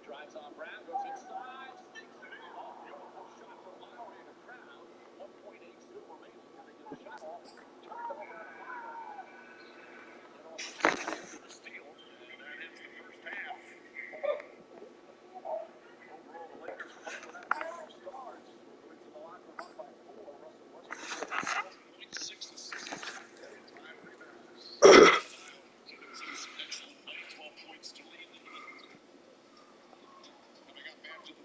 Drives on Brown, goes inside, sneaks it in. Oh, beautiful shot from Lowry in the crowd. 1.8 still remaining. Can they get the shot off? Turned over to Fire. Get off the shot after the steal. And that ends the first half. Overall, the Lakers play without their two stars. Go into the locker room up by 4. Russell Westbrook 12.6 assists. 5 rebounds. Excellent night. 12 points to lead them. Coming up after the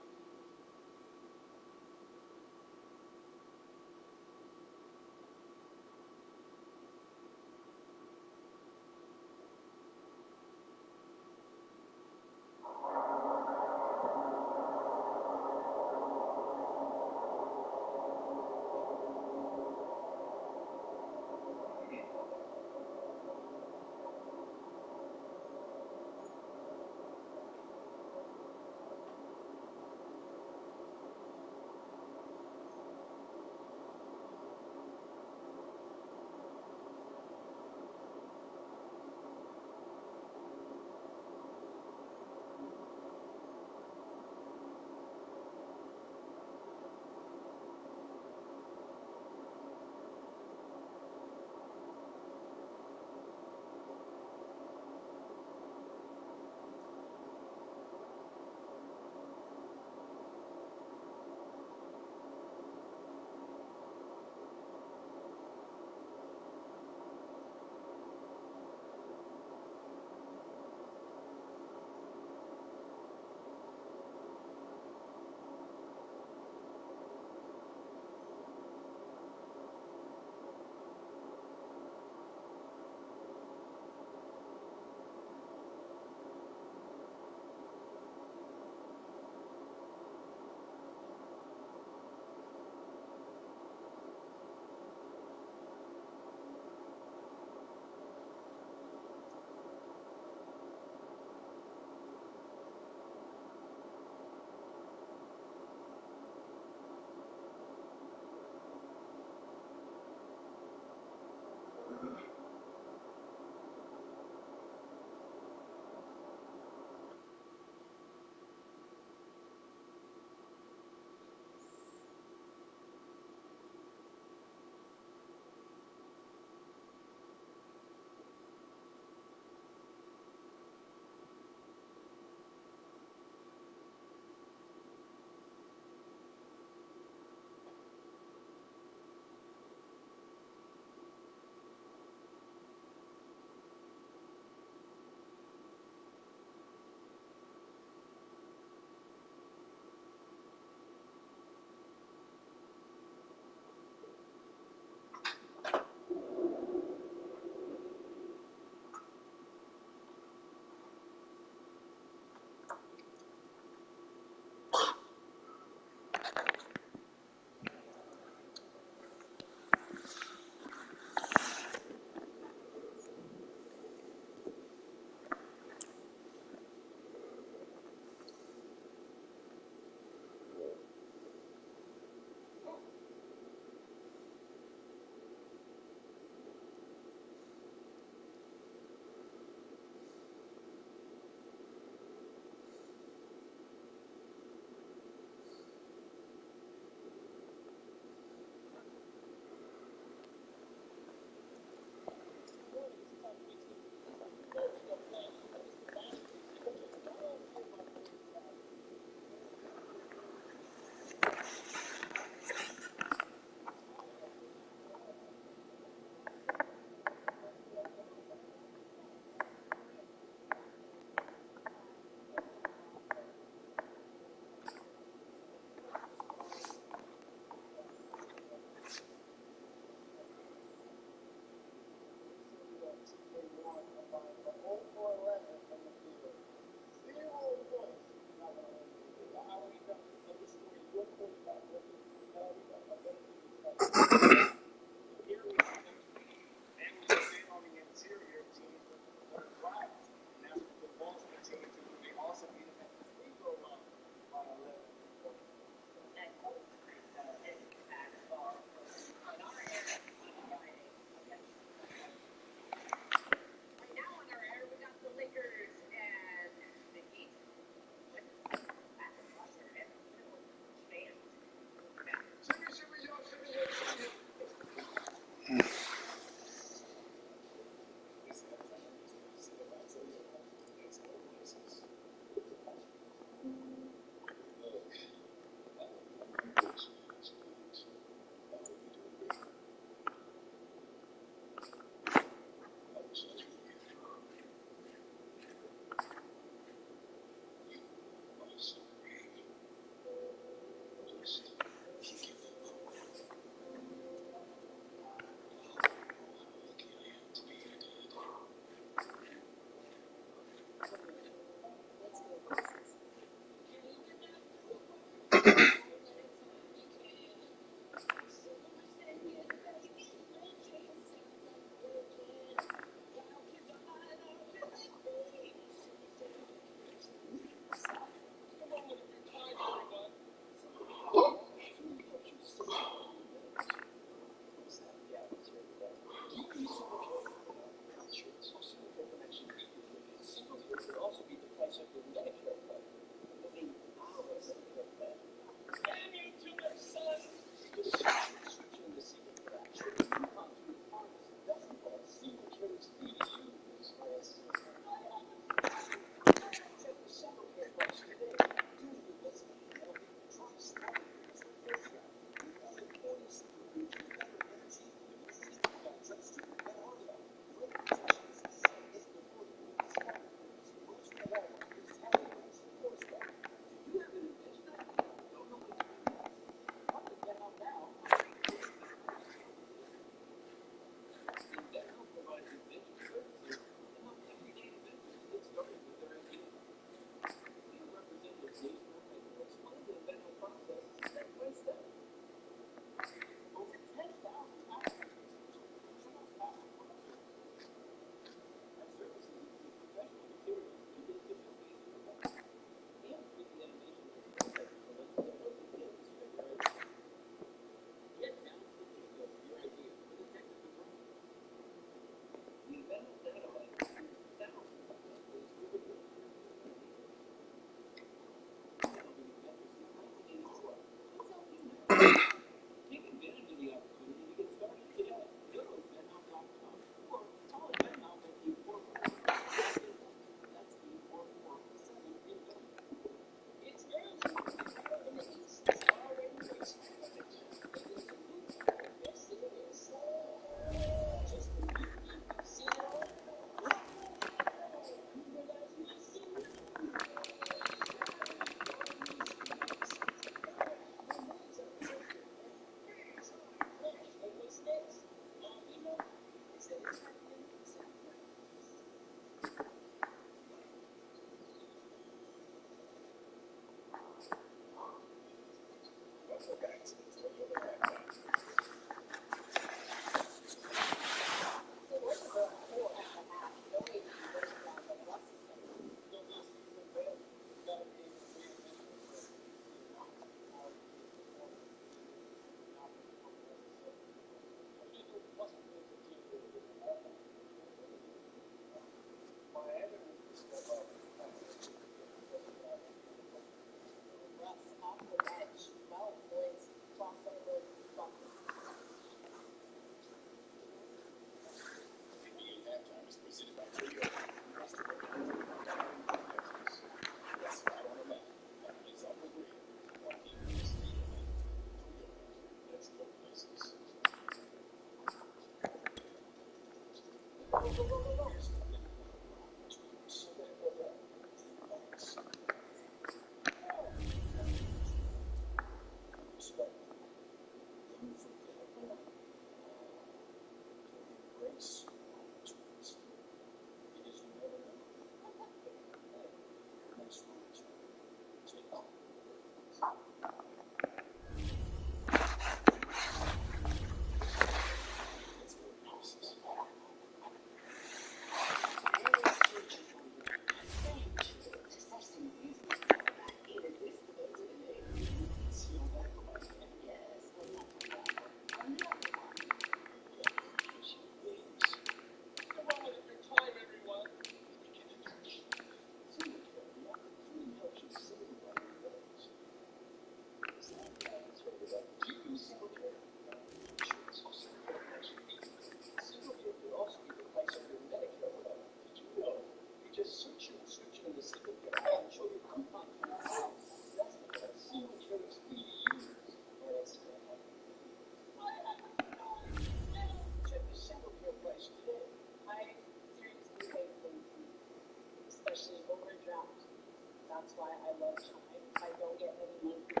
that's why I love Chime. I don't get any monthly.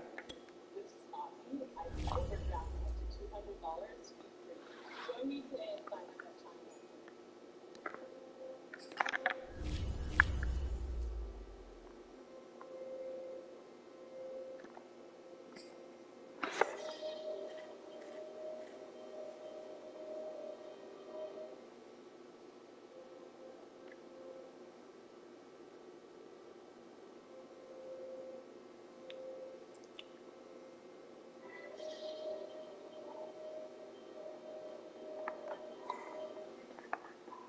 This is awesome. I can overdraft up to $200 fee-free. Join me today and sign up at Chime.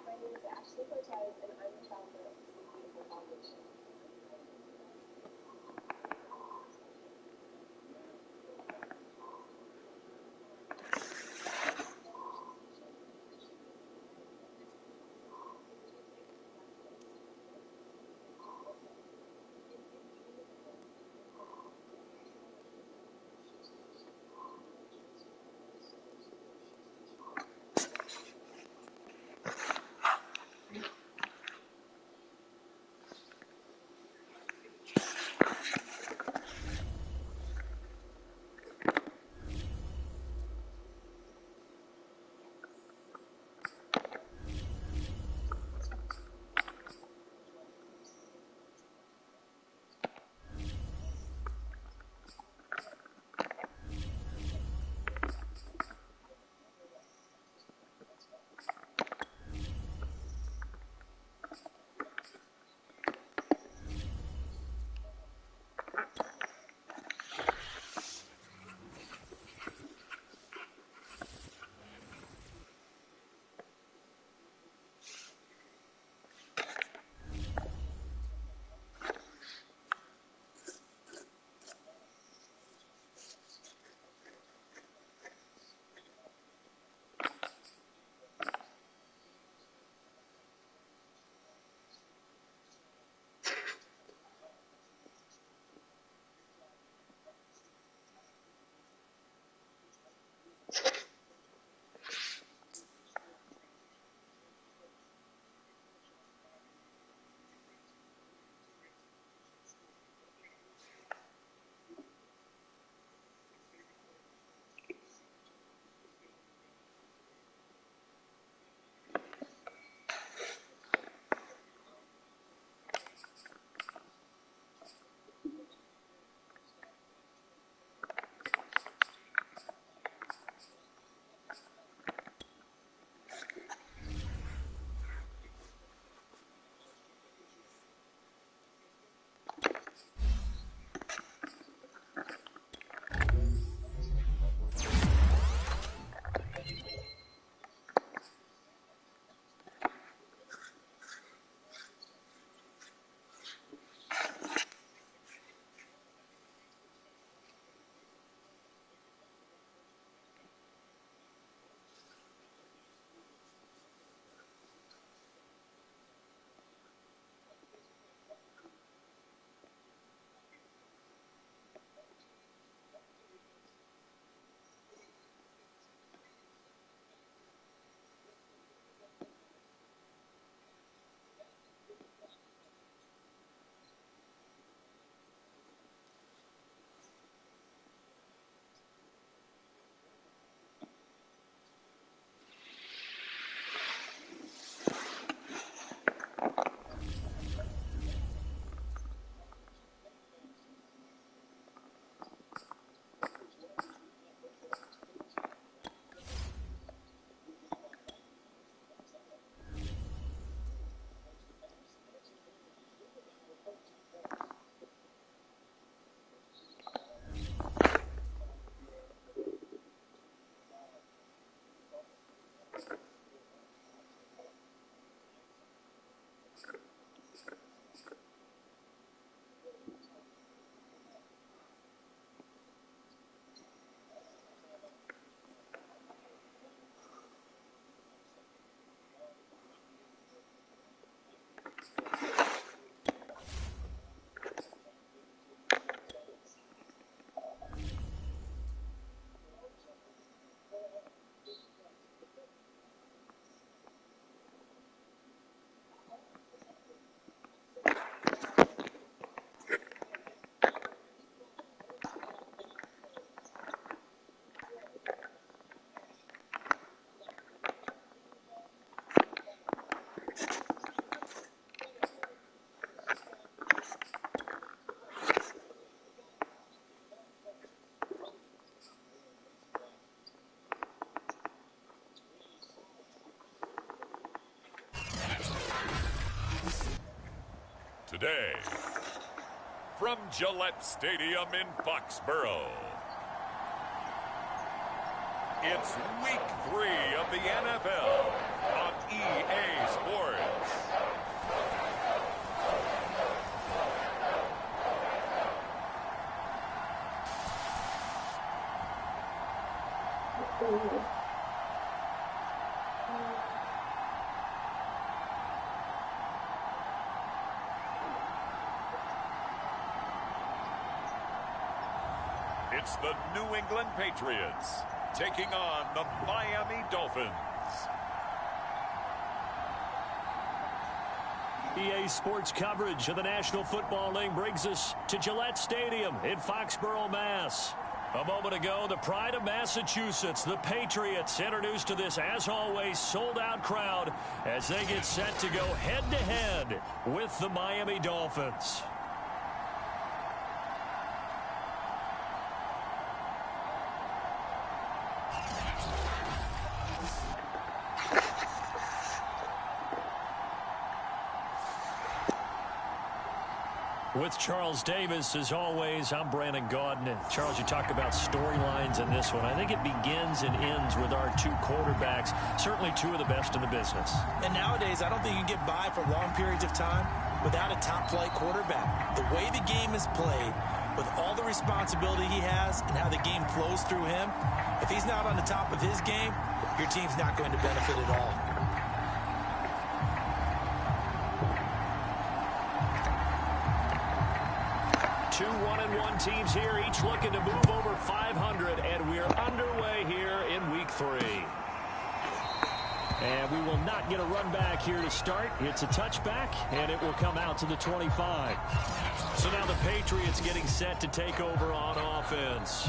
My name is Ashley Cortez, and I'm the founder of the Sleep Beautiful Foundation. today, from Gillette Stadium in Foxborough, it's Week 3 of the NFL on EA Sports. It's the New England Patriots taking on the Miami Dolphins. EA Sports coverage of the National Football League brings us to Gillette Stadium in Foxborough, Mass. A moment ago, the pride of Massachusetts, the Patriots, introduced to this, as always, sold-out crowd as they get set to go head-to-head with the Miami Dolphins. With Charles Davis, as always, I'm Brandon Gaudin. And Charles, you talk about storylines in this one. I think it begins and ends with our two quarterbacks, certainly two of the best in the business. And nowadays, I don't think you can get by for long periods of time without a top-flight quarterback. The way the game is played, with all the responsibility he has and how the game flows through him, if he's not on the top of his game, your team's not going to benefit at all. Two 1-1 teams here, each looking to move over 500, and we're underway here in Week 3. And we will not get a run back here to start. It's a touchback, and it will come out to the 25. So now the Patriots getting set to take over on offense.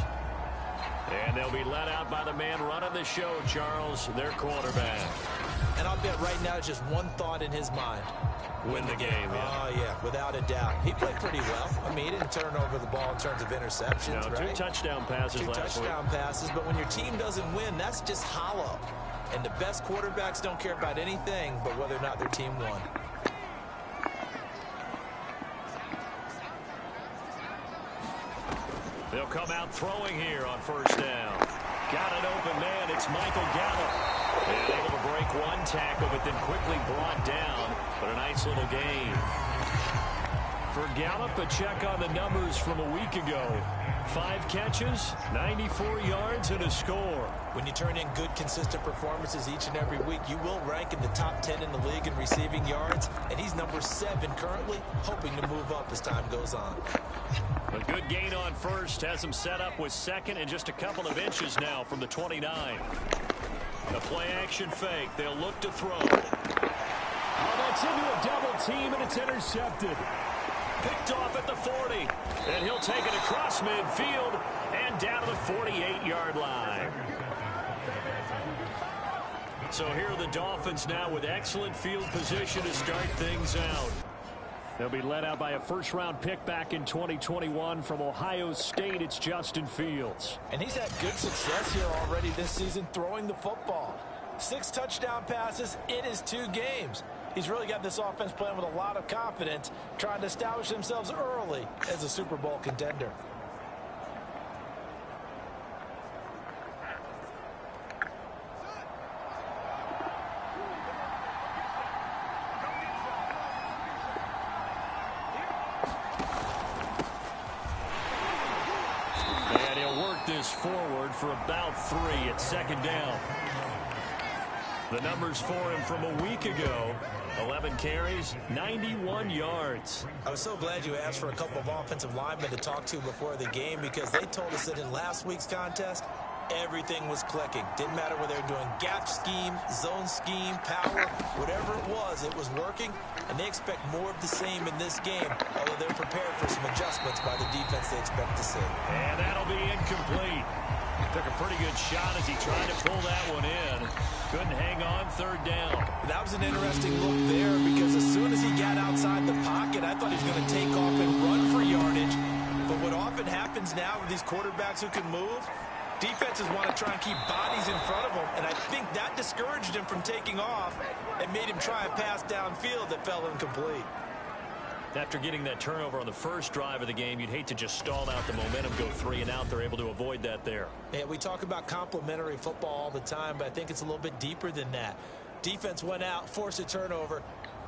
And they'll be let out by the man running the show, Charles, their quarterback. And I'll bet right now it's just one thought in his mind. Win the game, yeah. Oh, yeah, without a doubt. He played pretty well. I mean, he didn't turn over the ball in terms of interceptions, no, right? Two touchdown passes last week. Two touchdown passes, but when your team doesn't win, that's just hollow. And the best quarterbacks don't care about anything but whether or not their team won. They'll come out throwing here on first down. Got an open man. It's Michael Gallup. And able to break one tackle, but then quickly brought down. But a nice little gain. For Gallup, a check on the numbers from a week ago. 5 catches, 94 yards, and a score. When you turn in good, consistent performances each and every week, you will rank in the top 10 in the league in receiving yards. And he's number 7 currently, hoping to move up as time goes on. A good gain on first has him set up with second and just a couple of inches now from the 29. A play-action fake. They'll look to throw. Oh, that's into a double team, and it's intercepted. Picked off at the 40. And he'll take it across midfield and down to the 48-yard line. So here are the Dolphins now with excellent field position to start things out. They'll be led out by a first-round pick back in 2021 from Ohio State. It's Justin Fields. And he's had good success here already this season throwing the football. 6 touchdown passes in his 2 games. He's really got this offense playing with a lot of confidence, trying to establish themselves early as a Super Bowl contender. And he'll work this forward for about 3 at second down. The numbers for him from a week ago: 11 carries, 91 yards. I was so glad you asked for a couple of offensive linemen to talk to before the game, because they told us that in last week's contest, everything was clicking. Didn't matter whether they were doing gap scheme, zone scheme, power, whatever it was working, and they expect more of the same in this game, although they're prepared for some adjustments by the defense they expect to see. And that'll be incomplete. Took a pretty good shot as he tried to pull that one in. Couldn't hang on, third down. That was an interesting look there, because as soon as he got outside the pocket, I thought he was going to take off and run for yardage. But what often happens now with these quarterbacks who can move, defenses want to try and keep bodies in front of them, and I think that discouraged him from taking off and made him try a pass downfield that fell incomplete. After getting that turnover on the first drive of the game, you'd hate to just stall out the momentum, go 3 and out. They're able to avoid that there. Yeah, we talk about complementary football all the time, but I think it's a little bit deeper than that. Defense went out, forced a turnover,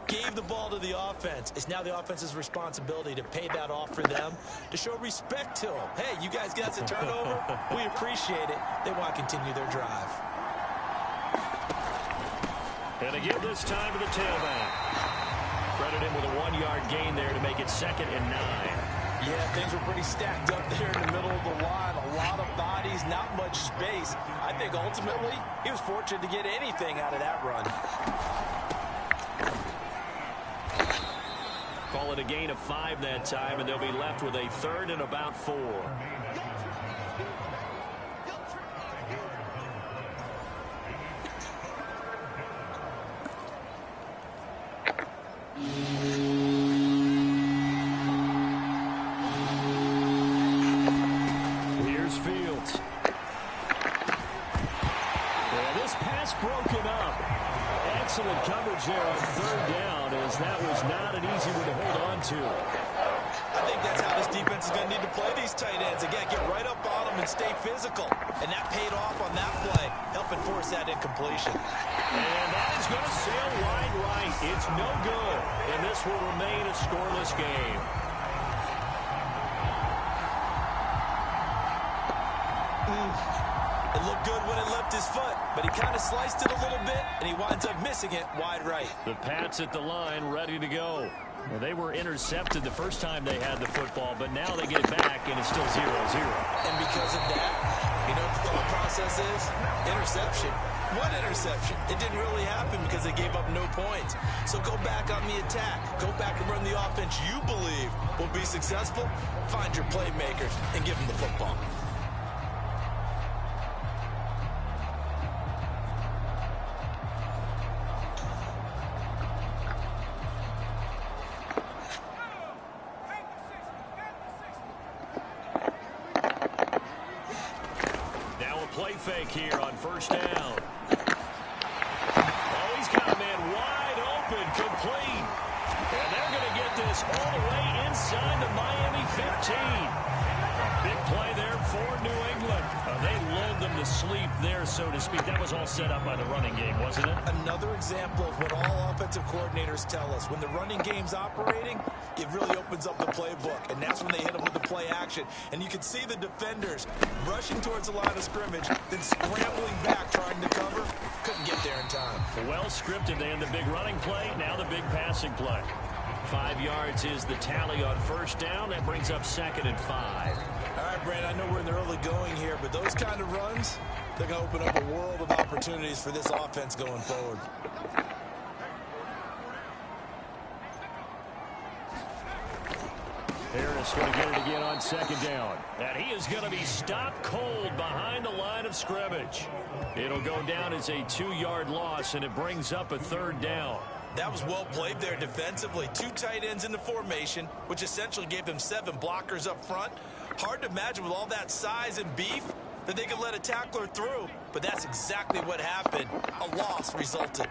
gave the ball to the offense. It's now the offense's responsibility to pay that off for them, to show respect to them. Hey, you guys got the turnover? We appreciate it. They want to continue their drive. And they give this time to the tailback. Credit him with a 1-yard gain there to make it 2nd and 9. Yeah, things were pretty stacked up there in the middle of the line. A lot of bodies, not much space. I think ultimately he was fortunate to get anything out of that run. Call it a gain of 5 that time, and they'll be left with a 3rd and about 4. Here's Fields. Yeah, this pass broken up. Excellent coverage there on 3rd down, as that was not an easy one to hold on to. I think that's how this defense is going to need to play these tight ends. They got to get right up on them and stay physical. And that paid off on that play, helping force that incompletion. And that is going to sail wide right. It's no good. And this will remain a scoreless game. It looked good when it left his foot, but he kind of sliced it a little bit, and he winds up missing it wide right. The Pats at the line, ready to go. Well, they were intercepted the first time they had the football, but now they get it back, and it's still 0-0. And because of that, you know what the thought process is? Interception. What interception? It didn't really happen because they gave up no points. So go back on the attack. Go back and run the offense you believe will be successful. Find your playmakers and give them the football. Fake here on 1st down. Oh, he's got a man wide open, complete. And they're going to get this all the way inside the Miami 15. A big play there for New England. They lulled them to sleep there, so to speak. That was all set up by the running game, wasn't it? Another example of what all offensive coordinators tell us. When the running game's operating, it really opens up the playbook, and that's when they hit them with the play action. And you can see the defenders rushing towards the line of scrimmage, then scrambling back trying to cover. Couldn't get there in time. Well scripted. They had the big running play, now the big passing play. 5 yards is the tally on 1st down. That brings up 2nd and 5. All right, Brandon, I know we're in the early going here, but those kind of runs, they're going to open up a world of opportunities for this offense going forward. Harris going to get it again on 2nd down. And he is going to be stopped cold behind the line of scrimmage. It'll go down as a 2-yard loss, and it brings up a 3rd down. That was well played there defensively. 2 tight ends in the formation, which essentially gave them 7 blockers up front. Hard to imagine with all that size and beef that they could let a tackler through, but that's exactly what happened. A loss resulted.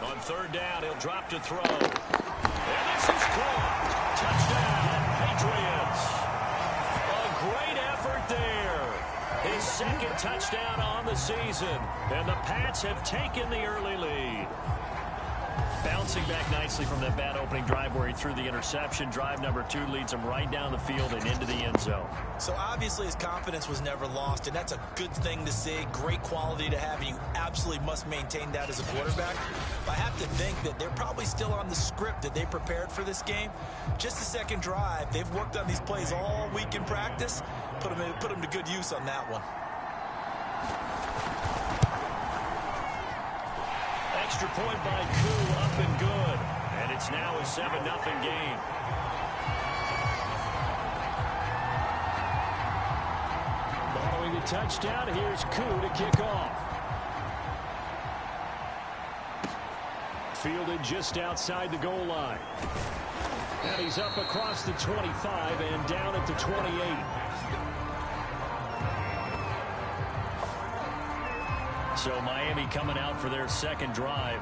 On 3rd down, he'll drop to throw. And this is caught. Touchdown, Patriots. A great effort there. His 2nd touchdown on the season. And the Pats have taken the early lead. Bouncing back nicely from that bad opening drive where he threw the interception. Drive number 2 leads him right down the field and into the end zone. So obviously his confidence was never lost, and that's a good thing to see. Great quality to have, and you absolutely must maintain that as a quarterback. But I have to think that they're probably still on the script that they prepared for this game. Just the 2nd drive. They've worked on these plays all week in practice. Put them to good use on that one. Extra point by Koo, up and good. And it's now a 7-0 game. Following the touchdown, here's Koo to kick off. Fielded just outside the goal line. And he's up across the 25 and down at the 28. So Miami coming out for their second drive.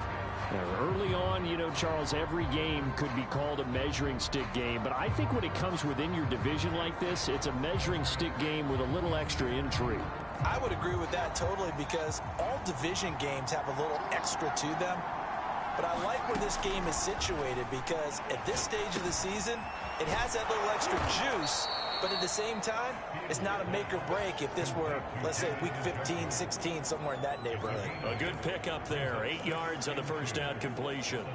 Early on, you know, Charles, every game could be called a measuring stick game. But I think when it comes within your division like this, it's a measuring stick game with a little extra intrigue. I would agree with that totally, because all division games have a little extra to them. But I like where this game is situated, because at this stage of the season, it has that little extra juice. But at the same time, it's not a make or break if this were, let's say, week 15, 16, somewhere in that neighborhood. A good pickup there. 8 yards on the first down completion.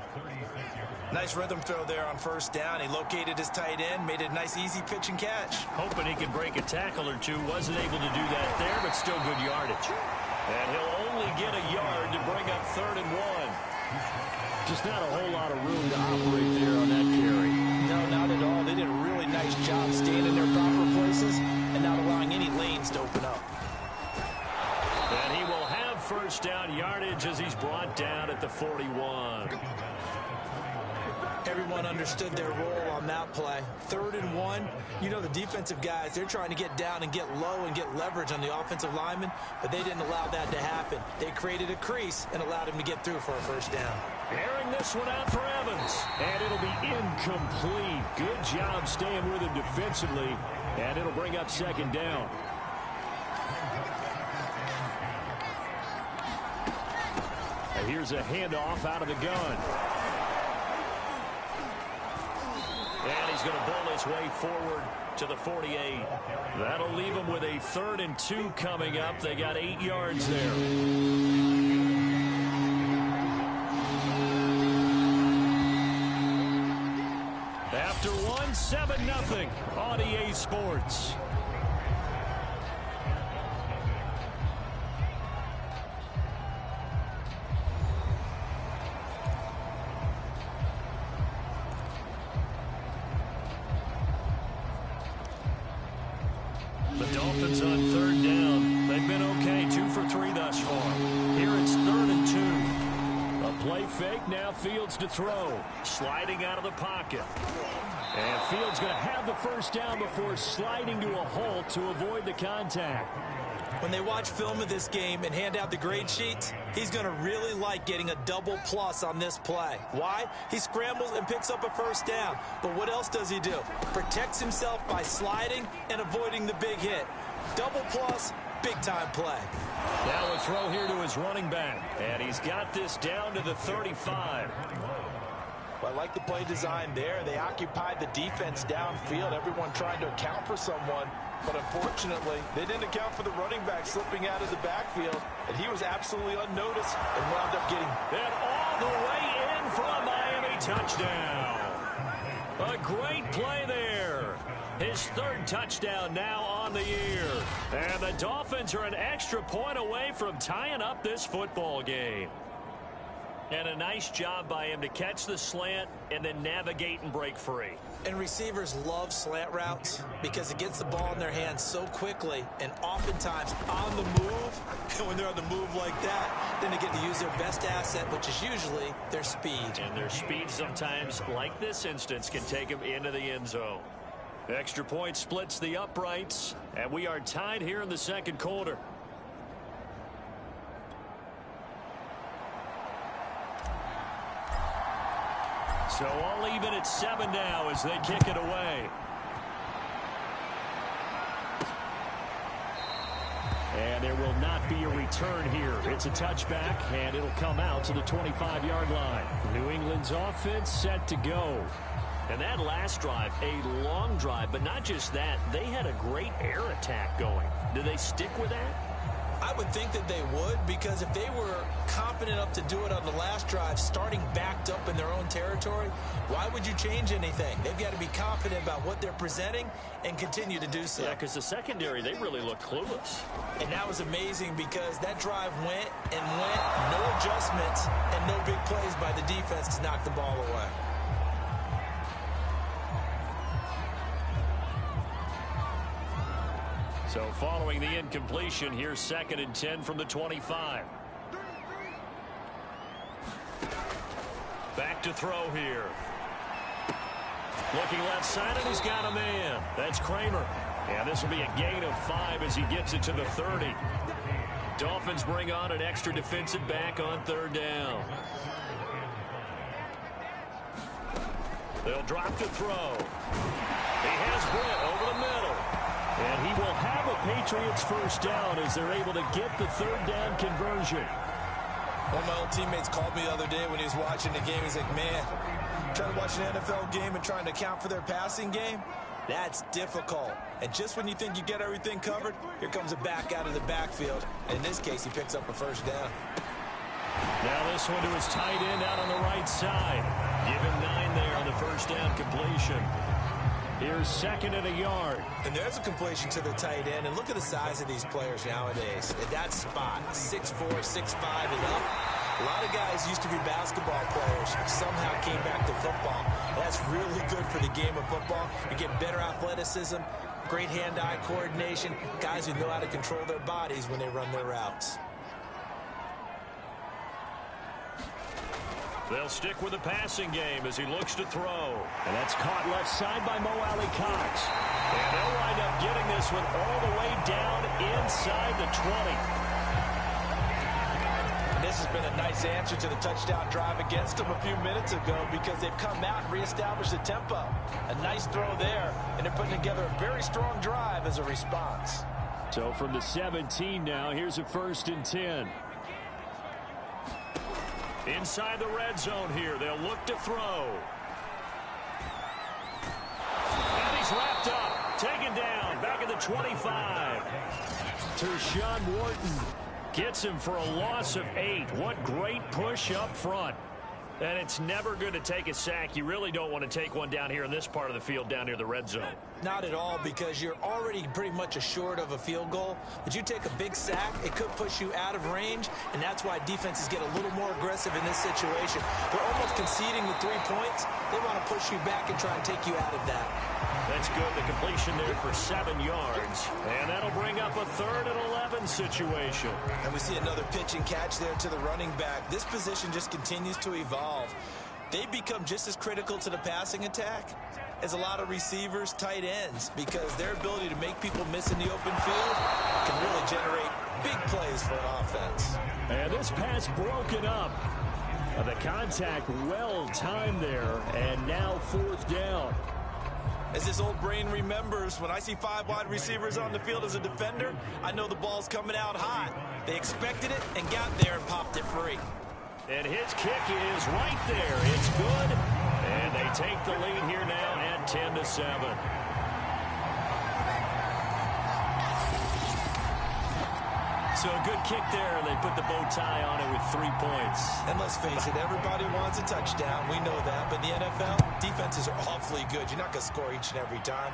Nice rhythm throw there on first down. He located his tight end, made it a nice, easy pitch and catch. Hoping he could break a tackle or two. Wasn't able to do that there, but still good yardage. And he'll only get a yard to bring up 3rd and 1. Just not a whole lot of room to operate there on that carry. No, not at all. They did a really nice job staying in their proper places and not allowing any lanes to open up. And he will have first down yardage as he's brought down at the 41. Everyone understood their role on that play. 3rd and 1. You know, the defensive guys, they're trying to get down and get low and get leverage on the offensive lineman, but they didn't allow that to happen. They created a crease and allowed him to get through for a first down. Airing this one out for Evans. And it'll be incomplete. Good job staying with him defensively. And it'll bring up 2nd down. And here's a handoff out of the gun. And he's going to bull his way forward to the 48. That'll leave him with a 3rd and 2 coming up. They got 8 yards there. After 1, 7-0 on EA Sports. The Dolphins on 3rd down. They've been okay, 2 for 3 thus far. Here it's 3rd and 2. A play fake, now Fields to throw. Sliding out of the pocket. And Fields going to have the first down before sliding to a halt to avoid the contact. When they watch film of this game and hand out the grade sheets, he's going to really like getting a double plus on this play. Why? He scrambles and picks up a first down. But what else does he do? Protects himself by sliding and avoiding the big hit. Double plus, big-time play. Now a throw here to his running back. And he's got this down to the 35. Well, I like the play design there. They occupied the defense downfield, everyone trying to account for someone. But unfortunately, they didn't account for the running back slipping out of the backfield, and he was absolutely unnoticed and wound up getting And all the way in for a Miami touchdown. A great play there. His 3rd touchdown now on the year. And the Dolphins are an extra point away from tying up this football game. And a nice job by him to catch the slant and then navigate and break free. And receivers love slant routes because it gets the ball in their hands so quickly and oftentimes on the move. And when they're on the move like that, then they get to use their best asset, which is usually their speed. And their speed sometimes, like this instance, can take them into the end zone. Extra point splits the uprights, and we are tied here in the 2nd quarter. So all even at 7 now as they kick it away. And there will not be a return here. It's a touchback, and it'll come out to the 25-yard line. New England's offense set to go. And that last drive, a long drive, but not just that. They had a great air attack going. Do they stick with that? I would think that they would, because if they were confident enough to do it on the last drive, starting backed up in their own territory, why would you change anything? They've got to be confident about what they're presenting and continue to do so. Yeah, because the secondary, they really look clueless. And that was amazing because that drive went and went, no adjustments, and no big plays by the defense to knock the ball away. So following the incompletion, here's 2nd and 10 from the 25. Back to throw here. Looking left side, and he's got a man. That's Kramer. And this will be a gain of 5 as he gets it to the 30. Dolphins bring on an extra defensive back on third down. They'll drop to throw. He has Britt over the middle. And he will have a Patriots first down as they're able to get the third down conversion. One of my old teammates called me the other day when he was watching the game. He's like, man, trying to watch an NFL game and trying to account for their passing game, that's difficult. And just when you think you get everything covered, here comes a back out of the backfield. And in this case, he picks up a first down. Now this one to his tight end out on the right side. Give him 9 there on the first down completion. Here's 2nd and a yard. And there's a completion to the tight end. And look at the size of these players nowadays. At that spot, 6'4", 6'5", and up. A lot of guys used to be basketball players, somehow came back to football. That's really good for the game of football. You get better athleticism, great hand-eye coordination, guys who know how to control their bodies when they run their routes. They'll stick with the passing game as he looks to throw. And that's caught left side by Mo Alley Cox. And they'll wind up getting this one all the way down inside the 20. This has been a nice answer to the touchdown drive against them a few minutes ago because they've come out and reestablished the tempo. A nice throw there, and they're putting together a very strong drive as a response. So from the 17 now, here's a 1st and 10. Inside the red zone here, they'll look to throw. And he's wrapped up, taken down, back at the 25. Tershawn Wharton gets him for a loss of 8. What great push up front. And it's never good to take a sack. You really don't want to take one down here in this part of the field, down near the red zone. Not at all, because you're already pretty much assured of a field goal. But you take a big sack, it could push you out of range, and that's why defenses get a little more aggressive in this situation. They're almost conceding the 3 points. They want to push you back and try and take you out of that. That's good. The completion there for 7 yards. And that'll bring up a 3rd and 11 situation. And we see another pitch and catch there to the running back. This position just continues to evolve. They become just as critical to the passing attack as a lot of receivers, tight ends, because their ability to make people miss in the open field can really generate big plays for an offense. And this pass broken up. The contact well timed there, and now 4th down. As this old brain remembers, when I see 5 wide receivers on the field as a defender, I know the ball's coming out hot. They expected it and got there and popped it free. And his kick is right there. It's good. And they take the lead here now at 10-7. So a good kick there, and they put the bow tie on it with 3 points. And let's face it, everybody wants a touchdown. We know that. But in the NFL, defenses are awfully good. You're not going to score each and every time.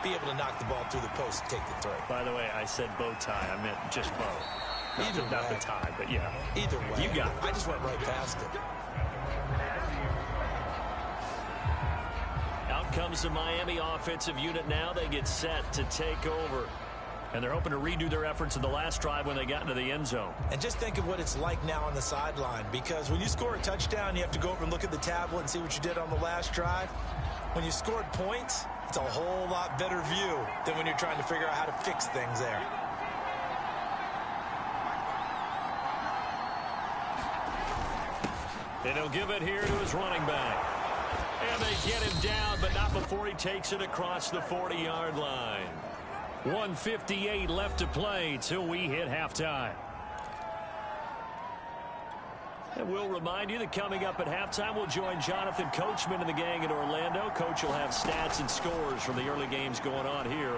Be able to knock the ball through the post and take the throw. By the way, I said bow tie. I meant just bow. Not the tie, but yeah. Either way. You got it. I just went right past it. Out comes the Miami offensive unit now. They get set to take over. And they're hoping to redo their efforts in the last drive when they got into the end zone. And just think of what it's like now on the sideline, because when you score a touchdown, you have to go over and look at the tablet and see what you did on the last drive. When you scored points, it's a whole lot better view than when you're trying to figure out how to fix things there. And he'll give it here to his running back. And they get him down, but not before he takes it across the 40-yard line. 1:58 left to play till we hit halftime. And we'll remind you that coming up at halftime, we'll join Jonathan Coachman and the gang in Orlando. Coach will have stats and scores from the early games going on here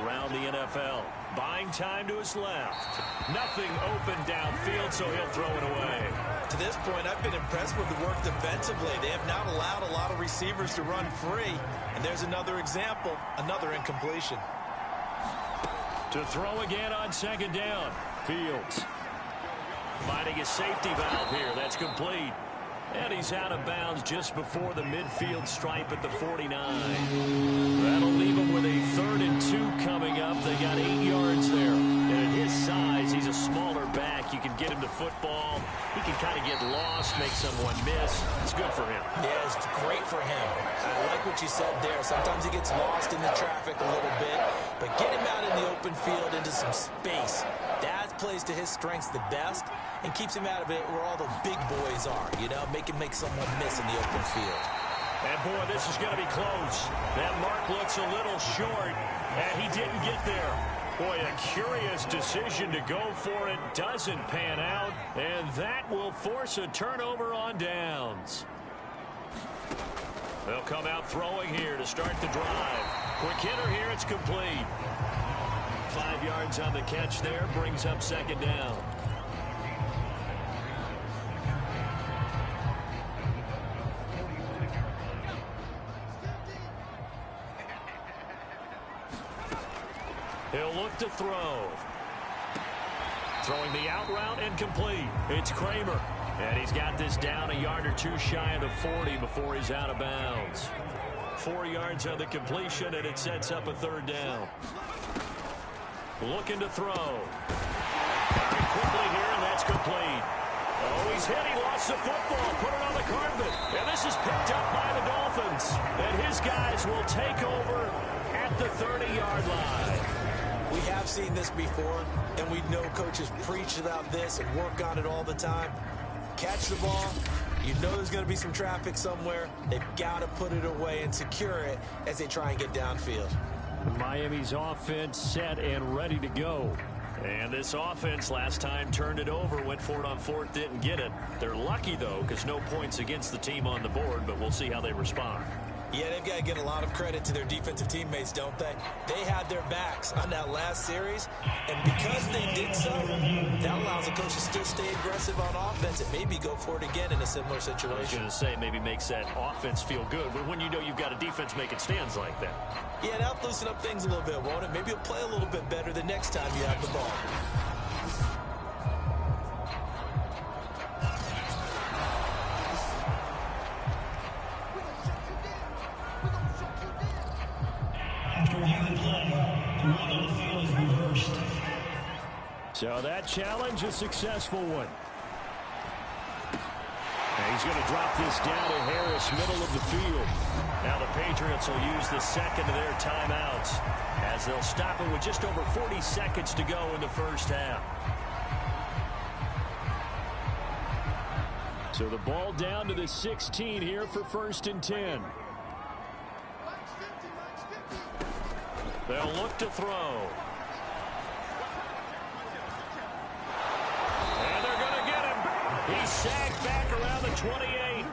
around the NFL. Buying time to his left. Nothing open downfield, so he'll throw it away. To this point, I've been impressed with the work defensively. They have not allowed a lot of receivers to run free. And there's another example, another incompletion. To throw again on 2nd down. Fields finding his safety valve here. That's complete. And he's out of bounds just before the midfield stripe at the 49. That'll leave him with a 3rd and 2 coming up. They got 8 yards there. And at his size, he's a smaller back. You can get him to football. He can kind of get lost, make someone miss. It's good for him. Yeah, it's great for him. I like what you said there. Sometimes he gets lost in the traffic a little bit. But get him out in the open field into some space. That's plays to his strengths the best and keeps him out of it where all the big boys are, you know, make someone miss in the open field. And, boy, this is going to be close. That mark looks a little short, and he didn't get there. Boy, a curious decision to go for it. Doesn't pan out, and that will force a turnover on downs. They'll come out throwing here to start the drive. Quick hitter here, it's complete. 5 yards on the catch there, brings up second down. He'll look to throw. Throwing the out route and complete. It's Kramer. And he's got this down a yard or two shy of the 40 before he's out of bounds. 4 yards on the completion, and it sets up a third down. Looking to throw. Very quickly here, and that's complete. Oh, he's hit. He lost the football. Put it on the carpet. And this is picked up by the Dolphins. And his guys will take over at the 30-yard line. We have seen this before, and we know coaches preach about this and work on it all the time. Catch the ball. You know there's going to be some traffic somewhere. They've got to put it away and secure it as they try and get downfield. Miami's offense set and ready to go. And this offense last time turned it over, went for it on fourth, didn't get it. They're lucky, though, because no points against the team on the board, but we'll see how they respond. Yeah, they've got to get a lot of credit to their defensive teammates, don't they? They had their backs on that last series, and because they did so, that allows the coach to still stay aggressive on offense and maybe go for it again in a similar situation. I was going to say maybe makes that offense feel good, but when you know you've got a defense making stands like that. Yeah, that'll loosen up things a little bit, won't it? Maybe you'll play a little bit better the next time you have the ball. So that challenge, a successful one. And he's going to drop this down to Harris, middle of the field. Now the Patriots will use the second of their timeouts as they'll stop it with just over 40 seconds to go in the first half. So the ball down to the 16 here for 1st and 10. They'll look to throw. And they're going to get him. He's sagged back around the 28.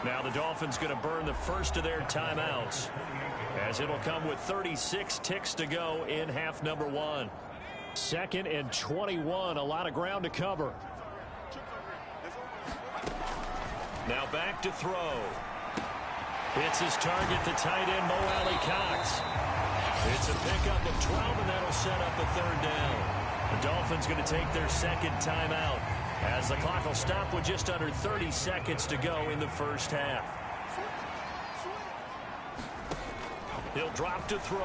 Now the Dolphins going to burn the first of their timeouts, as it'll come with 36 ticks to go in half number 1. 2nd and 21, a lot of ground to cover. Now back to throw. Hits his target, the tight end, Mo Alley Cox. It's a pickup of 12, and that'll set up a third down. The Dolphins going to take their second timeout, as the clock will stop with just under 30 seconds to go in the first half. He'll drop to throw.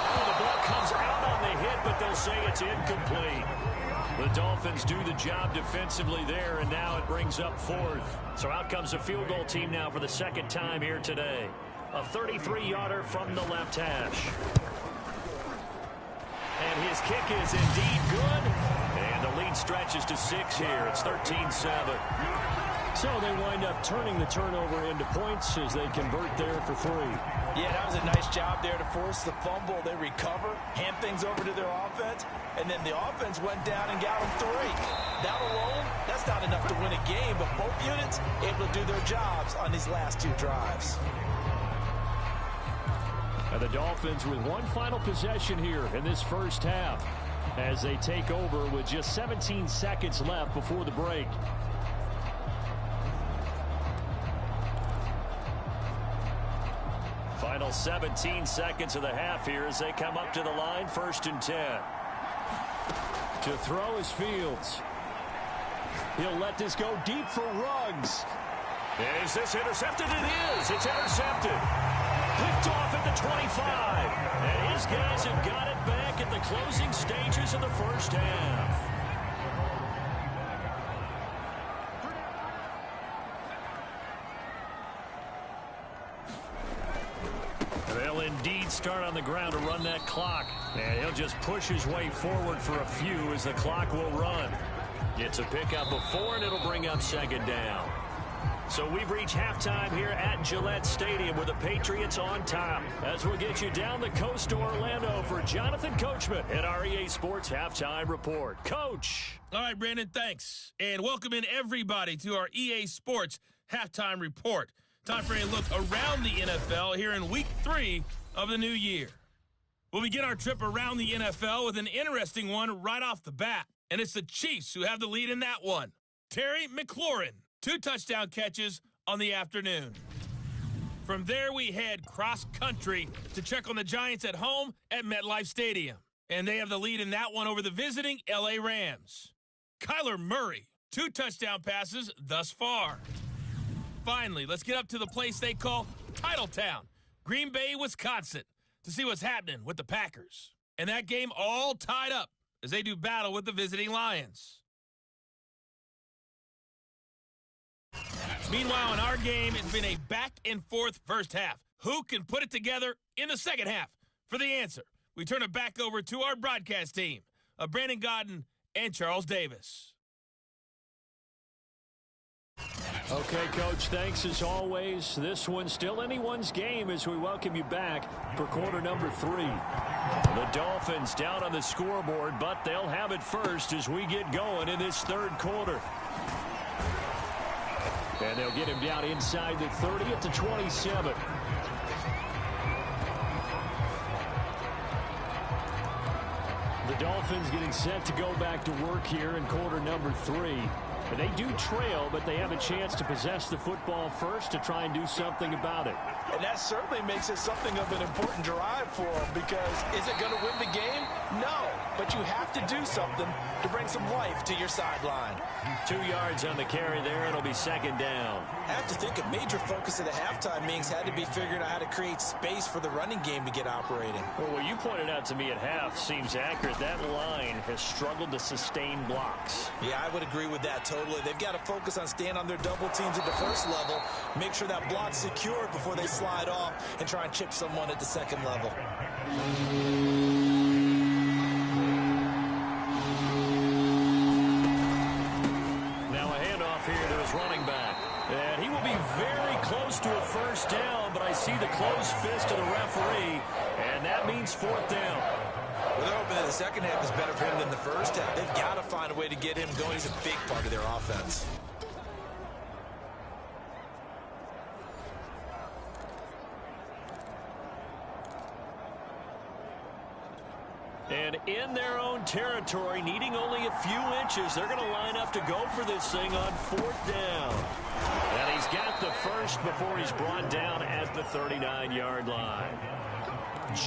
Oh, the ball comes out on the hit, but they'll say it's incomplete. The Dolphins do the job defensively there, and now it brings up 4th. So out comes the field goal team now for the second time here today. A 33-yarder from the left hash. And his kick is indeed good. And the lead stretches to 6 here. It's 13-7. So they wind up turning the turnover into points as they convert there for 3. Yeah, that was a nice job there to force the fumble. They recover, hand things over to their offense, and then the offense went down and got them 3. That alone, that's not enough to win a game, but both units able to do their jobs on these last 2 drives. And the Dolphins with one final possession here in this first half, as they take over with just 17 seconds left before the break. Final 17 seconds of the half here as they come up to the line, 1st and 10. To throw is Fields. He'll let this go deep for Ruggs. Is this intercepted? It is. It's intercepted. Picked off at the 25. And his guys have got it back at the closing stages of the first half. They'll indeed start on the ground to run that clock. And he'll just push his way forward for a few as the clock will run. It's a pickup of 4, and it'll bring up second down. So we've reached halftime here at Gillette Stadium with the Patriots on top. As we'll get you down the coast to Orlando for Jonathan Coachman at our EA Sports Halftime Report. Coach. All right, Brandon, thanks. And welcome in everybody to our EA Sports Halftime Report. Time for a look around the NFL here in Week 3 of the new year. We'll begin our trip around the NFL with an interesting one right off the bat. And it's the Chiefs who have the lead in that one. Terry McLaurin, 2 touchdown catches on the afternoon. From there, we head cross-country to check on the Giants at home at MetLife Stadium. And they have the lead in that one over the visiting L.A. Rams. Kyler Murray, 2 touchdown passes thus far. Finally, let's get up to the place they call Titletown, Green Bay, Wisconsin, to see what's happening with the Packers. And that game all tied up as they do battle with the visiting Lions. Meanwhile, in our game, it's been a back-and-forth first half. Who can put it together in the second half? For the answer, we turn it back over to our broadcast team of Brandon Godden and Charles Davis. Okay, Coach, thanks as always. This one's still anyone's game as we welcome you back for quarter number 3. The Dolphins down on the scoreboard, but they'll have it first as we get going in this third quarter. And they'll get him down inside the 30 at the 27. The Dolphins getting set to go back to work here in quarter number 3. They do trail, but they have a chance to possess the football first to try and do something about it. And that certainly makes it something of an important drive for them, because is it going to win the game? No, but you have to do something to bring some life to your sideline. 2 yards on the carry there. It'll be second down. I have to think a major focus of the halftime meetings had to be figuring out how to create space for the running game to get operating. Well, what you pointed out to me at half seems accurate. That line has struggled to sustain blocks. Yeah, I would agree with that totally. They've got to focus on staying on their double teams at the first level, make sure that block's secured before they slide off and try and chip someone at the second level. Now a handoff here to his running back. And he will be very close to a first down, but I see the closed fist of the referee, and that means fourth down. Well, they're hoping that the second half is better for him than the first half. They've got to find a way to get him going. He's a big part of their offense. And in their own territory, needing only a few inches, they're going to line up to go for this thing on fourth down. And he's got the first before he's brought down at the 39-yard line.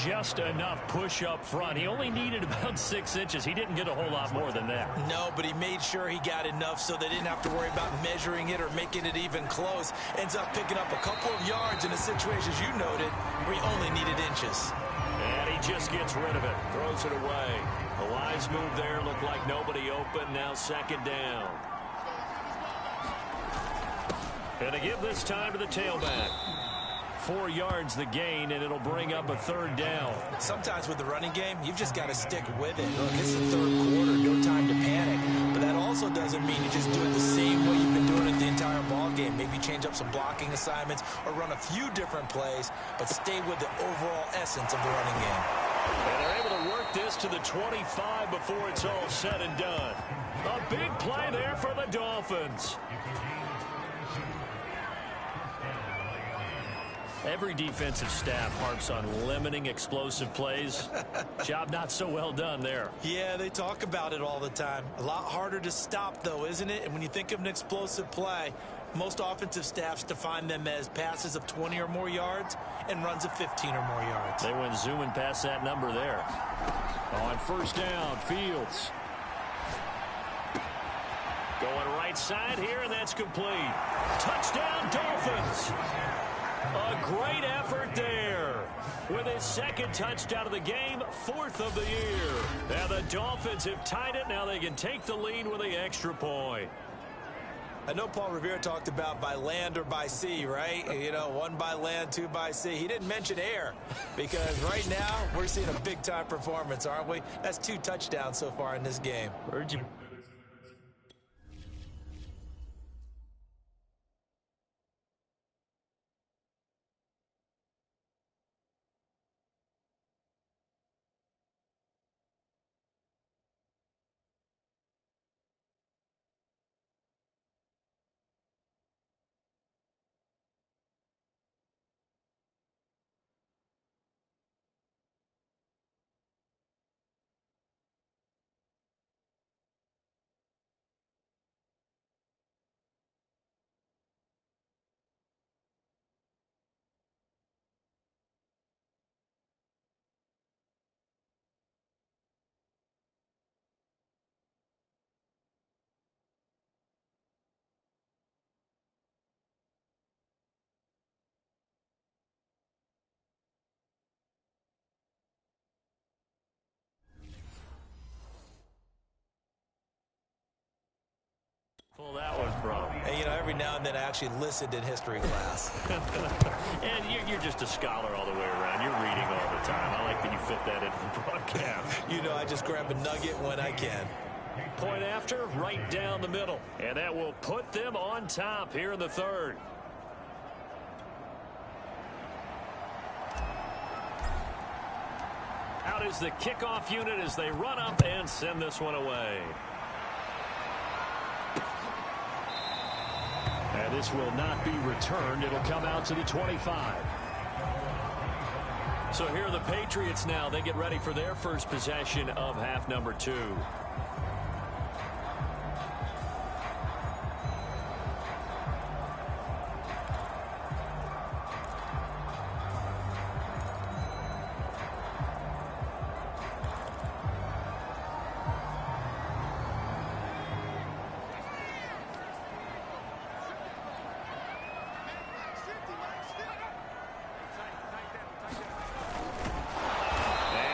Just enough push up front. He only needed about 6 inches. He didn't get a whole lot more than that. No, but he made sure he got enough so they didn't have to worry about measuring it or making it even close. Ends up picking up a couple of yards in a situation, as you noted, where he only needed inches. And he just gets rid of it. Throws it away. A wise move there. Looked like nobody open. Now second down. And they give this time to the tailback. 4 yards the gain, and it'll bring up a third down. Sometimes with the running game, you've just got to stick with it. Look, it's the third quarter, no time to panic. But that also doesn't mean you just do it the same way you've been doing it the entire ball game. Maybe change up some blocking assignments or run a few different plays, but stay with the overall essence of the running game. And they're able to work this to the 25 before it's all said and done. A big play there for the Dolphins. Every defensive staff harps on limiting explosive plays. Job not so well done there. Yeah, they talk about it all the time. A lot harder to stop, though, isn't it? And when you think of an explosive play, most offensive staffs define them as passes of 20 or more yards and runs of 15 or more yards. They went zooming past that number there. On first down, Fields. Going right side here, and that's complete. Touchdown, Dolphins. A great effort there. With his second touchdown of the game, fourth of the year. And the Dolphins have tied it. Now they can take the lead with the extra point. I know Paul Revere talked about by land or by sea, right? You know, 1 by land, 2 by sea. He didn't mention air because right now we're seeing a big-time performance, aren't we? That's 2 touchdowns so far in this game. Pull that one from. And, you know, every now and then I actually listened in history class. And you're just a scholar all the way around. You're reading all the time. I like that you fit that into the broadcast. You know, I just grab a nugget when I can. Point after, right down the middle. And that will put them on top here in the third. Out is the kickoff unit as they run up and send this one away. And this will not be returned. It'll come out to the 25. So here are the Patriots now. They get ready for their first possession of half number 2.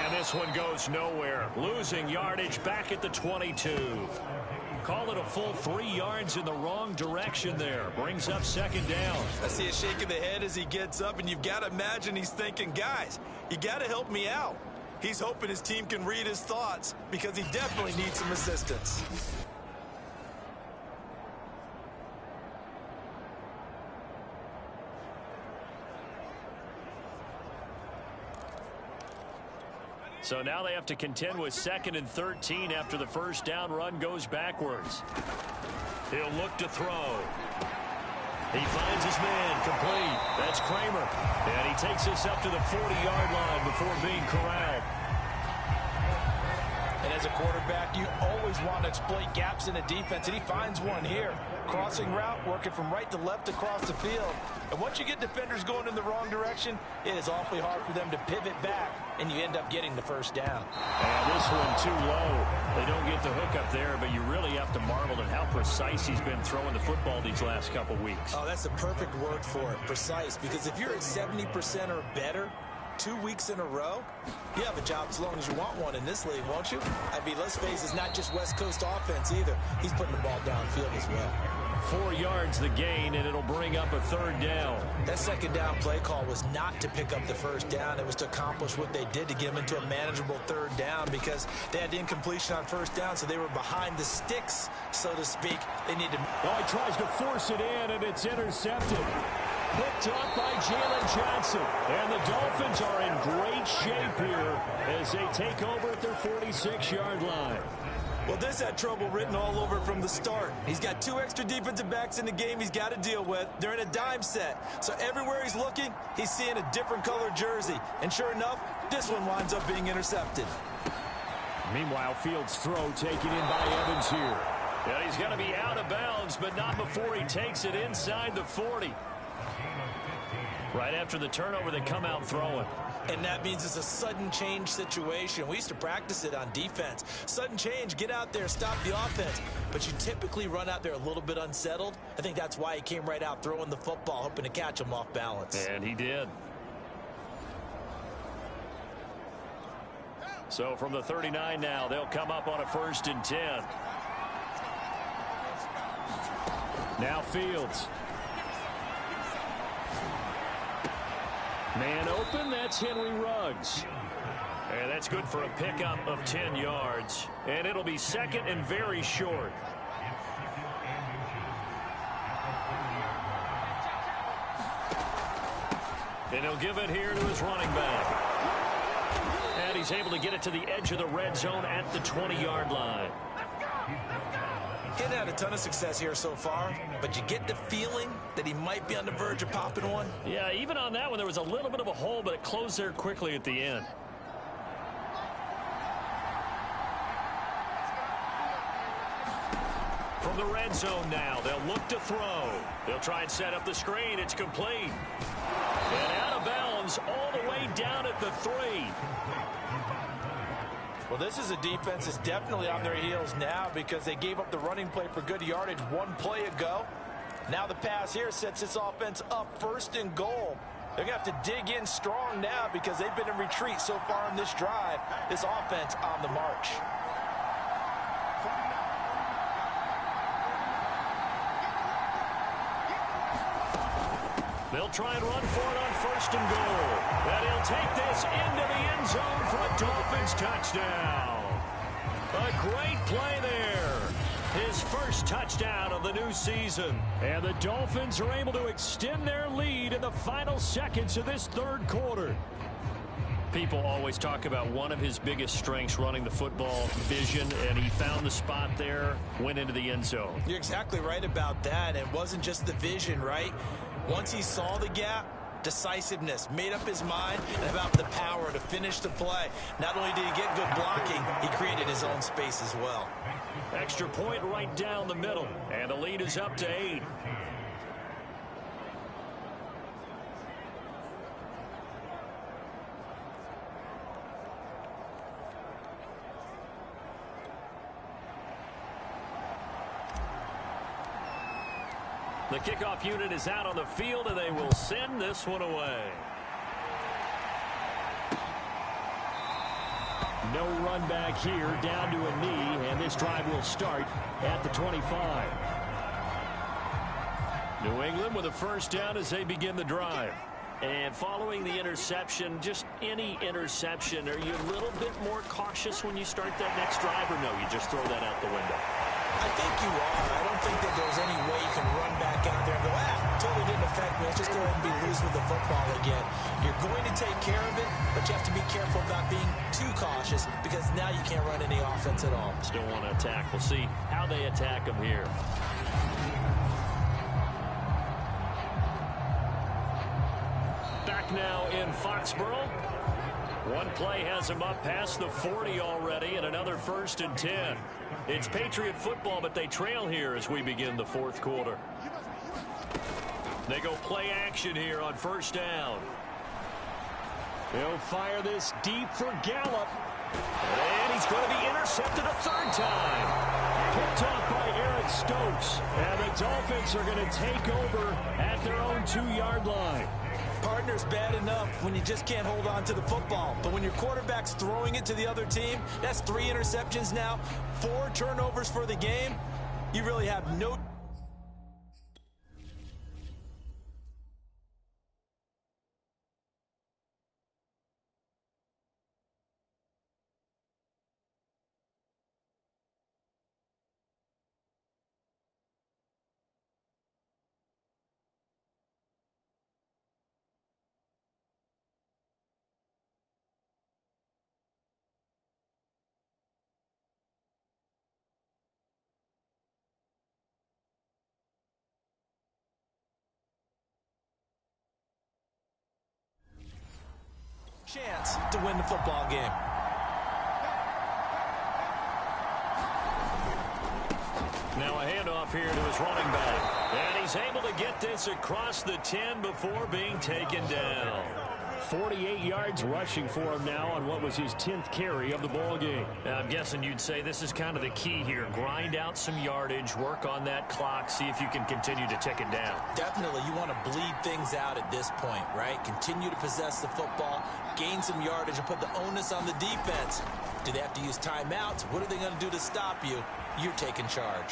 This one goes nowhere. Losing yardage back at the 22. Call it a full 3 yards in the wrong direction there. Brings up second down. I see a shake of the head as he gets up, and you've got to imagine he's thinking, guys, you got to help me out. He's hoping his team can read his thoughts because he definitely needs some assistance. So now they have to contend with 2nd and 13 after the first down run goes backwards. He'll look to throw. He finds his man complete. That's Kramer. And he takes this up to the 40-yard line before being corralled. And as a quarterback, you always want to exploit gaps in a defense, and he finds one here. Crossing route, working from right to left across the field. And once you get defenders going in the wrong direction, it is awfully hard for them to pivot back, and you end up getting the first down. And this one too low. They don't get the hook up there, but you really have to marvel at how precise he's been throwing the football these last couple weeks. Oh, that's the perfect word for it, precise, because if you're at 70% or better 2 weeks in a row, you have a job as long as you want one in this league, won't you? I mean, let's face it, it's not just West Coast offense either. He's putting the ball downfield as well. 4 yards the gain, and it'll bring up a third down. That second down play call was not to pick up the first down. It was to accomplish what they did to get them into a manageable third down because they had incompletion on first down, so they were behind the sticks, so to speak. They needed. Well, he tries to force it in, and it's intercepted. Picked up by Jalen Johnson. And the Dolphins are in great shape here as they take over at their 46-yard line. Well, this had trouble written all over from the start. He's got 2 extra defensive backs in the game he's got to deal with. They're in a dime set. So everywhere he's looking, he's seeing a different color jersey. And sure enough, this one winds up being intercepted. Meanwhile, Fields' throw taken in by Evans here. And he's going to be out of bounds, but not before he takes it inside the 40. Right after the turnover, they come out throwing. And that means it's a sudden change situation. We used to practice it on defense. Sudden change, get out there, stop the offense. But you typically run out there a little bit unsettled. I think that's why he came right out throwing the football, hoping to catch him off balance. And he did. So from the 39 now, they'll come up on a 1st and 10. Now Fields. Man open, that's Henry Ruggs. And that's good for a pickup of 10 yards. And it'll be second and very short. And he'll give it here to his running back. And he's able to get it to the edge of the red zone at the 20-yard line. He's had a ton of success here so far, but you get the feeling that he might be on the verge of popping one. Yeah, even on that one, there was a little bit of a hole, but it closed there quickly at the end. From the red zone now, they'll look to throw. They'll try and set up the screen. It's complete. And out of bounds all the way down at the 3. Well, this is a defense that's definitely on their heels now because they gave up the running play for good yardage one play ago. Now the pass here sets this offense up 1st and goal. They're going to have to dig in strong now because they've been in retreat so far in this drive. This offense on the march. They'll try and run for it on 1st and goal. And he'll take this into the end zone for a Dolphins touchdown. A great play there. His first touchdown of the new season. And the Dolphins are able to extend their lead in the final seconds of this 3rd quarter. People always talk about one of his biggest strengths, running the football, vision, and he found the spot there, went into the end zone. You're exactly right about that. It wasn't just the vision, right? Once he saw the gap, decisiveness, made up his mind, and about the power to finish the play. Not only did he get good blocking, he created his own space as well. Extra point right down the middle, and the lead is up to 8. The kickoff unit is out on the field, and they will send this one away. No run back here, down to a knee, and this drive will start at the 25. New England with a first down as they begin the drive. And following the interception, just any interception, are you a little bit more cautious when you start that next drive, or no, you just throw that out the window? I think you are. I don't think that there's any way you can run back out there and go, totally didn't affect me. Let's just go ahead and be loose with the football again. You're going to take care of it, but you have to be careful about being too cautious because now you can't run any offense at all. Still want to attack. We'll see how they attack him here. Back now in Foxborough. One play has him up past the 40 already, and another 1st and 10. It's Patriot football, but they trail here as we begin the 4th quarter. They go play action here on 1st down. He'll fire this deep for Gallup. And he's going to be intercepted a 3rd time. Picked off by Eric Stokes. And the Dolphins are going to take over at their own 2-yard line. Partner's bad enough when you just can't hold on to the football. But when your quarterback's throwing it to the other team, that's 3 interceptions now, 4 turnovers for the game. You really have no... chance to win the football game. Now a handoff here to his running back. And he's able to get this across the 10 before being taken down. 48 yards rushing for him now on what was his 10th carry of the ball game. Now, I'm guessing you'd say this is kind of the key here. Grind out some yardage, work on that clock, see if you can continue to tick it down. Definitely, you want to bleed things out at this point, right? Continue to possess the football, gain some yardage, and put the onus on the defense. Do they have to use timeouts? What are they going to do to stop you? You're taking charge.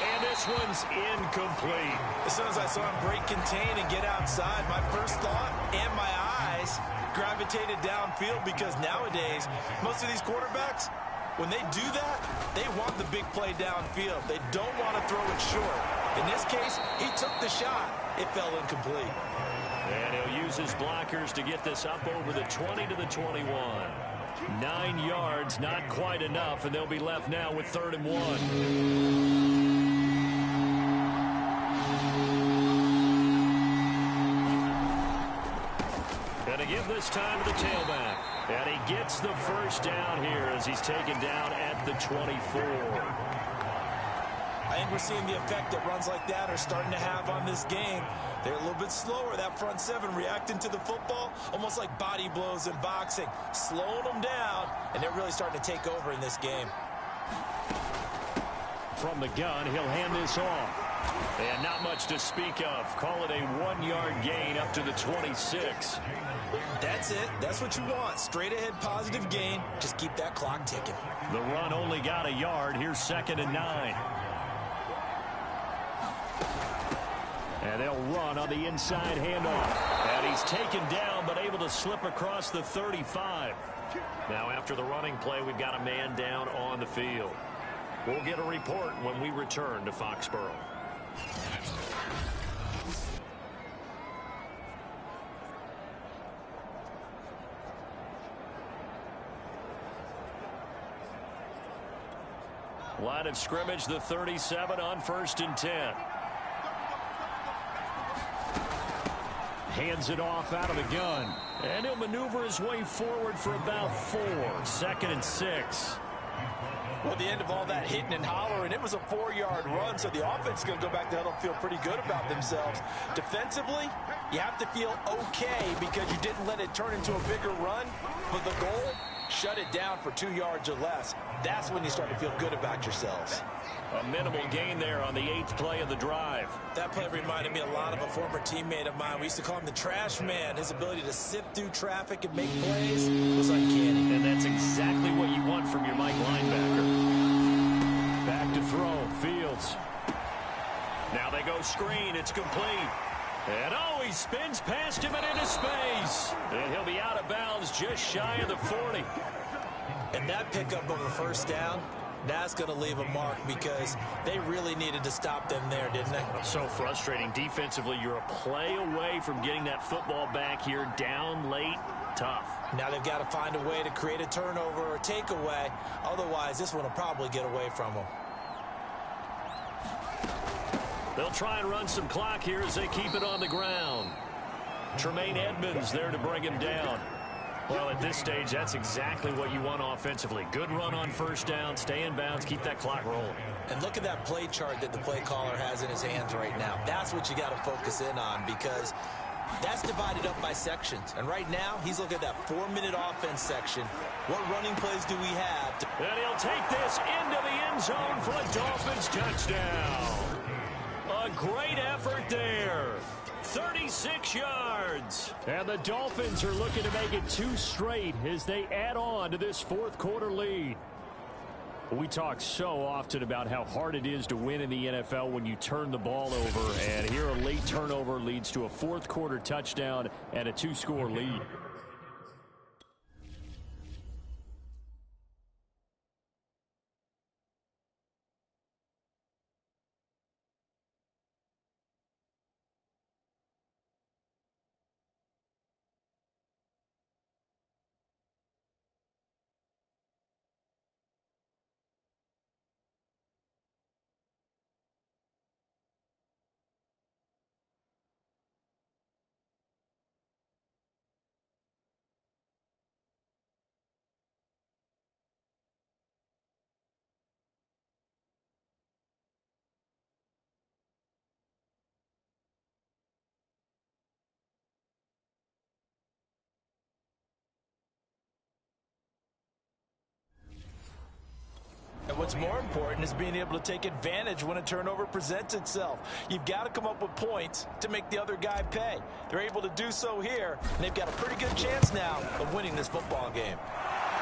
And this this one's incomplete. As soon as I saw him break contain and get outside, my first thought and my eyes gravitated downfield, because nowadays, most of these quarterbacks, when they do that, they want the big play downfield. They don't want to throw it short. In this case, he took the shot. It fell incomplete. And he'll use his blockers to get this up over the 20 to the 21. 9 yards, not quite enough, and they'll be left now with 3rd and 1. And to give this time to the tailback. And he gets the first down here as he's taken down at the 24. I think we're seeing the effect that runs like that are starting to have on this game. They're a little bit slower, that front seven, reacting to the football, almost like body blows in boxing, slowing them down, and they're really starting to take over in this game. From the gun, he'll hand this off. And not much to speak of. Call it a 1-yard gain up to the 26. That's it. That's what you want. Straight ahead positive gain. Just keep that clock ticking. The run only got a yard. Here's 2nd and 9. And they'll run on the inside handoff. And he's taken down, but able to slip across the 35. Now, after the running play, we've got a man down on the field. We'll get a report when we return to Foxborough. Line of scrimmage, the 37 on 1st and 10. Hands it off out of the gun. And he'll maneuver his way forward for about 4. 2nd and 6. Well, the end of all that hitting and hollering, it was a 4-yard run, so the offense is going to go back to huddle and feel pretty good about themselves. Defensively, you have to feel okay because you didn't let it turn into a bigger run, but the goal, shut it down for 2 yards or less. That's when you start to feel good about yourselves. A minimal gain there on the 8th play of the drive. That play reminded me a lot of a former teammate of mine. We used to call him the trash man. His ability to sift through traffic and make plays was uncanny. And that's exactly what you want from your Mike linebacker. Back to throw. Fields. Now they go screen. It's complete. And he spins past him and into space. And he'll be out of bounds just shy of the 40. And that pickup of a first down, that's going to leave a mark because they really needed to stop them there, didn't they? So frustrating. Defensively, you're a play away from getting that football back here down late. Tough. Now they've got to find a way to create a turnover or takeaway. Otherwise, this one will probably get away from them. They'll try and run some clock here as they keep it on the ground. Tremaine Edmonds there to bring him down. Well, at this stage, that's exactly what you want offensively. Good run on first down, stay in bounds, keep that clock rolling. And look at that play chart that the play caller has in his hands right now. That's what you got to focus in on because that's divided up by sections. And right now, he's looking at that 4-minute offense section. What running plays do we have? And he'll take this into the end zone for a Dolphins touchdown. A great effort there. 36 yards. And the Dolphins are looking to make it 2 straight as they add on to this 4th quarter lead. We talk so often about how hard it is to win in the NFL when you turn the ball over. And here a late turnover leads to a 4th quarter touchdown and a 2-score lead. And what's more important is being able to take advantage when a turnover presents itself. You've got to come up with points to make the other guy pay. They're able to do so here, and they've got a pretty good chance now of winning this football game.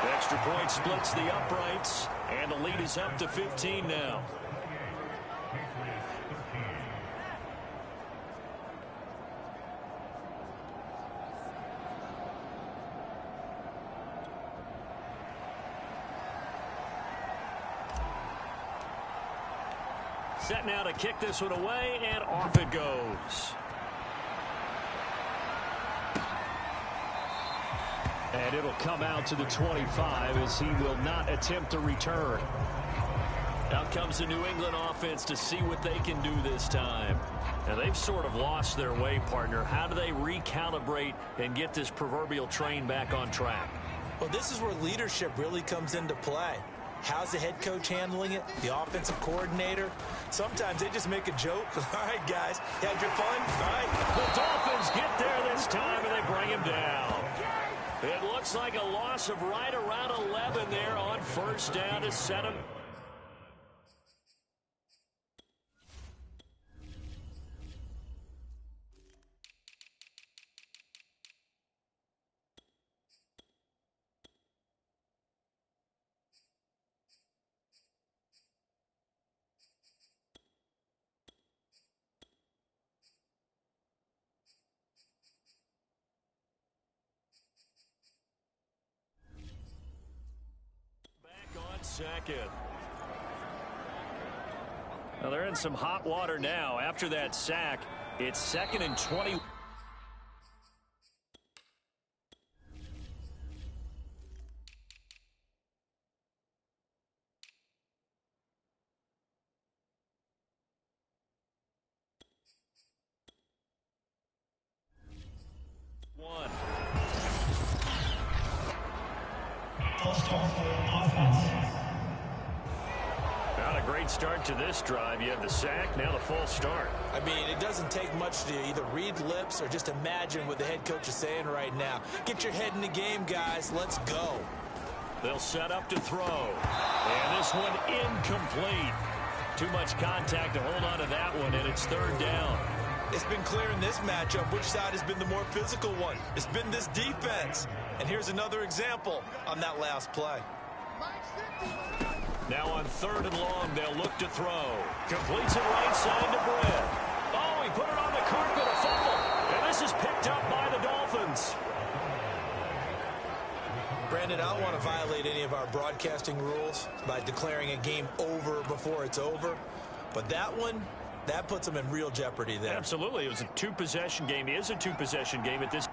The extra point splits the uprights, and the lead is up to 15 now. set now to kick this one away, and off it goes. And it'll come out to the 25 as he will not attempt to return. Out comes the New England offense to see what they can do this time. Now, they've sort of lost their way, partner. How do they recalibrate and get this proverbial train back on track? Well, this is where leadership really comes into play. How's the head coach handling it? The offensive coordinator? Sometimes they just make a joke. All right, guys, you had your fun? All right. The Dolphins get there this time, and they bring him down. It looks like a loss of right around 11 there on first down to set him. Second. Now they're in some hot water now. After that sack, it's 2nd and 20. Not a great start to this drive. You have the sack, now the false start. I mean, it doesn't take much to either read lips or just imagine what the head coach is saying right now. Get your head in the game, guys. Let's go. They'll set up to throw. And this one incomplete. Too much contact to hold on to that one, and it's 3rd down. It's been clear in this matchup which side has been the more physical one. It's been this defense. And here's another example on that last play. Now on 3rd and long, they'll look to throw. Completes it right side to Brett. Oh, he put it on the carpet, a fumble. And this is picked up by the Dolphins. Brandon, I don't want to violate any of our broadcasting rules by declaring a game over before it's over. But that one, that puts them in real jeopardy there. Absolutely. It was a 2-possession game. It is a 2-possession game at this.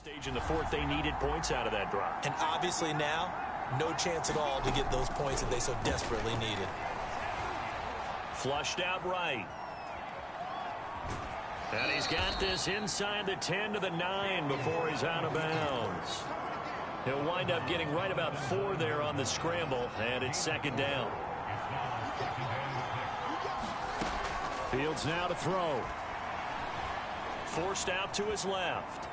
Stage in the 4th, they needed points out of that drive. And obviously now, no chance at all to get those points that they so desperately needed. Flushed out right. And he's got this inside the 10 to the 9 before he's out of bounds. He'll wind up getting right about 4 there on the scramble, and it's 2nd down. Fields now to throw. Forced out to his left.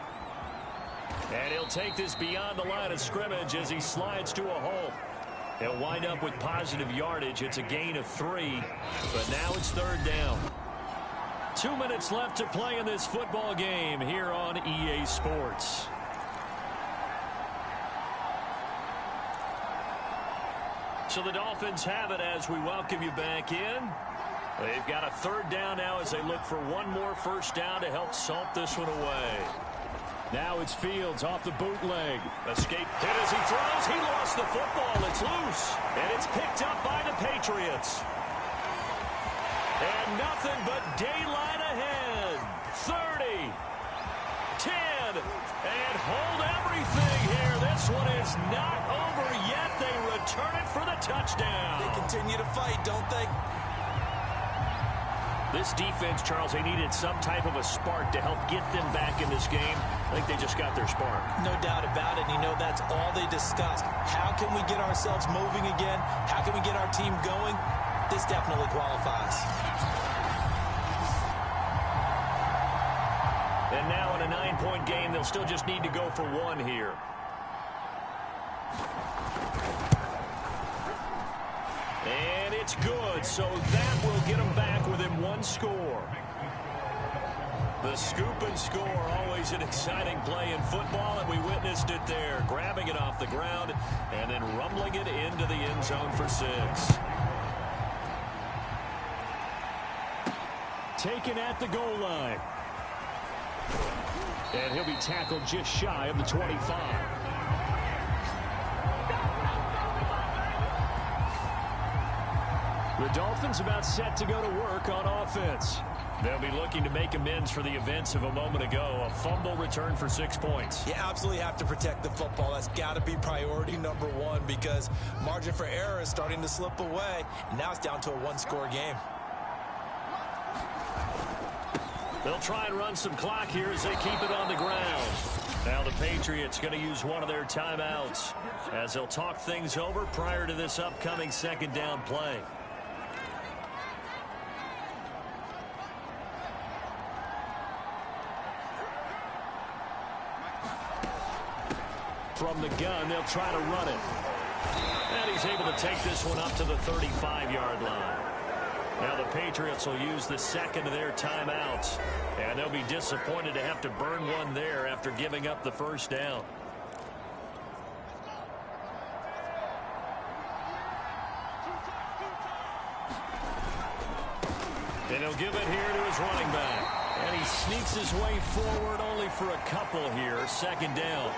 And he'll take this beyond the line of scrimmage as he slides to a hole. He'll wind up with positive yardage. It's a gain of 3, but now it's 3rd down. 2 minutes left to play in this football game here on EA Sports. So the Dolphins have it as we welcome you back in. They've got a 3rd down now as they look for one more first down to help salt this one away. Now it's Fields off the bootleg. Escape hit as he throws. He lost the football. It's loose. And it's picked up by the Patriots. And nothing but daylight ahead. 30, 10, and hold everything here. This one is not over yet. They return it for the touchdown. They continue to fight, don't they? This defense, Charles, they needed some type of a spark to help get them back in this game. I think they just got their spark. No doubt about it. And you know, that's all they discussed. How can we get ourselves moving again? How can we get our team going? This definitely qualifies. And now in a 9-point game, they'll still just need to go for 1 here. And it's good, so that will get them back within 1 score. The scoop and score, always an exciting play in football, and we witnessed it there, grabbing it off the ground and then rumbling it into the end zone for 6. Taken at the goal line. And he'll be tackled just shy of the 25. The Dolphins about set to go to work on offense. They'll be looking to make amends for the events of a moment ago. A fumble return for 6 points. You absolutely have to protect the football. That's got to be priority number one because margin for error is starting to slip away. And now it's down to a one-score game. They'll try and run some clock here as they keep it on the ground. Now the Patriots going to use one of their timeouts as they'll talk things over prior to this upcoming second down play. From the gun, they'll try to run it. And he's able to take this one up to the 35-yard line. Now the Patriots will use the second of their timeouts. And they'll be disappointed to have to burn one there after giving up the first down. And he'll give it here to his running back. And he sneaks his way forward only for a couple here. Second down.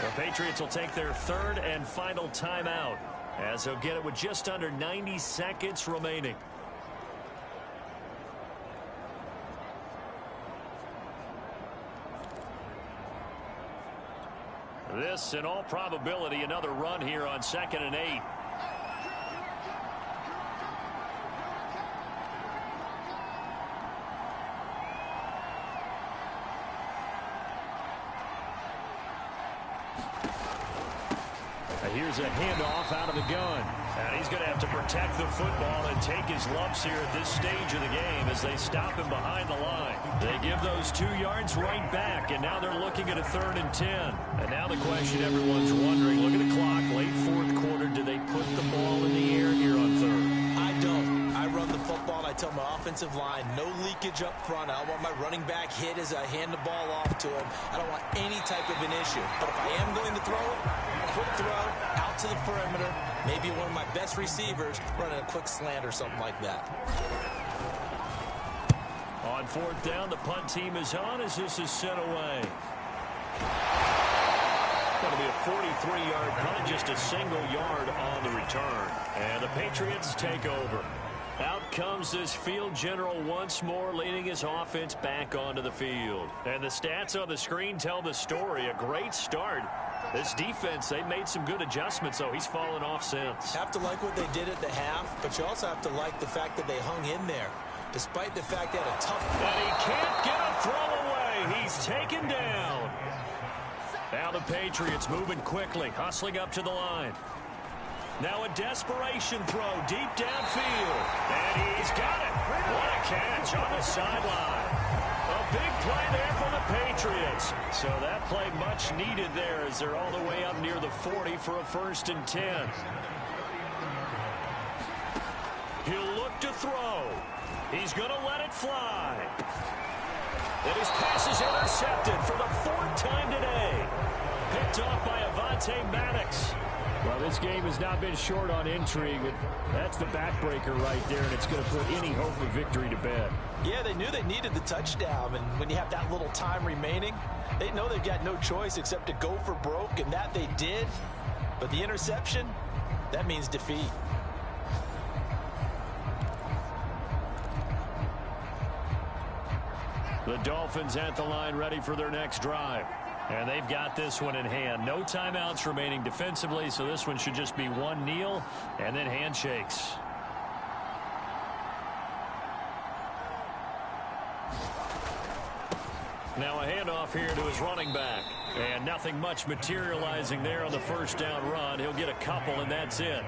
The Patriots will take their third and final timeout as they'll get it with just under 90 seconds remaining. This, in all probability, another run here on 2nd and 8. Here's a handoff out of the gun. And he's going to have to protect the football and take his lumps here at this stage of the game as they stop him behind the line. They give those 2 yards right back, and now they're looking at a 3rd and 10. And now the question everyone's wondering, look at the clock, late 4th quarter, do they put the ball in the air here on 3rd? I don't. I run the football, and I tell my offensive line, no leakage up front. I don't want my running back hit as I hand the ball off to him. I don't want any type of an issue. But if I am going to throw it, quick throw, out to the perimeter, maybe one of my best receivers running a quick slant or something like that. On 4th down, the punt team is on as this is sent away. Going to be a 43-yard punt, just a single yard on the return. And the Patriots take over. Out comes this field general once more, leading his offense back onto the field. And the stats on the screen tell the story. A great start. This defense, they've made some good adjustments, so he's fallen off since. Have to like what they did at the half, but you also have to like the fact that they hung in there, despite the fact they had a tough... And he can't get a throw away. He's taken down. Now the Patriots moving quickly, hustling up to the line. Now a desperation throw deep downfield. And he's got it. What a catch on the sideline. A big play there for the Patriots. So that play much needed there as they're all the way up near the 40 for a 1st and 10. He'll look to throw. He's going to let it fly. And his pass is intercepted for the 4th time today. Picked off by Avonte Maddox. Well, this game has not been short on intrigue. That's the backbreaker right there, and it's going to put any hope of victory to bed. Yeah, they knew they needed the touchdown, and when you have that little time remaining, they know they've got no choice except to go for broke, and that they did. But the interception, that means defeat. The Dolphins at the line ready for their next drive. And they've got this one in hand. No timeouts remaining defensively, so this one should just be one kneel and then handshakes. Now a handoff here to his running back. And nothing much materializing there on the 1st down run. He'll get a couple, and that's it.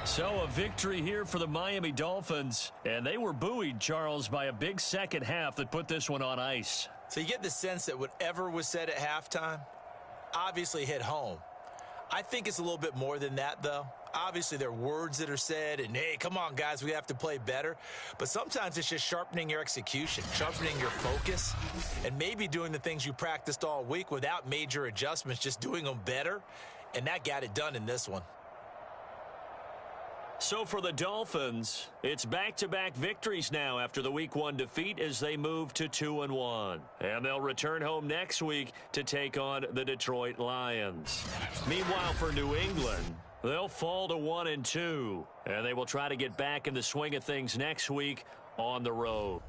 So a victory here for the Miami Dolphins. And they were buoyed, Charles, by a big second half that put this one on ice. So you get the sense that whatever was said at halftime obviously hit home. I think it's a little bit more than that, though. Obviously, there are words that are said, and, hey, come on, guys, we have to play better. But sometimes it's just sharpening your execution, sharpening your focus, and maybe doing the things you practiced all week without major adjustments, just doing them better. And that got it done in this one. So for the Dolphins, it's back-to-back victories now after the Week 1 defeat as they move to 2-1. And they'll return home next week to take on the Detroit Lions. Meanwhile, for New England, they'll fall to 1-2. And they will try to get back in the swing of things next week on the road.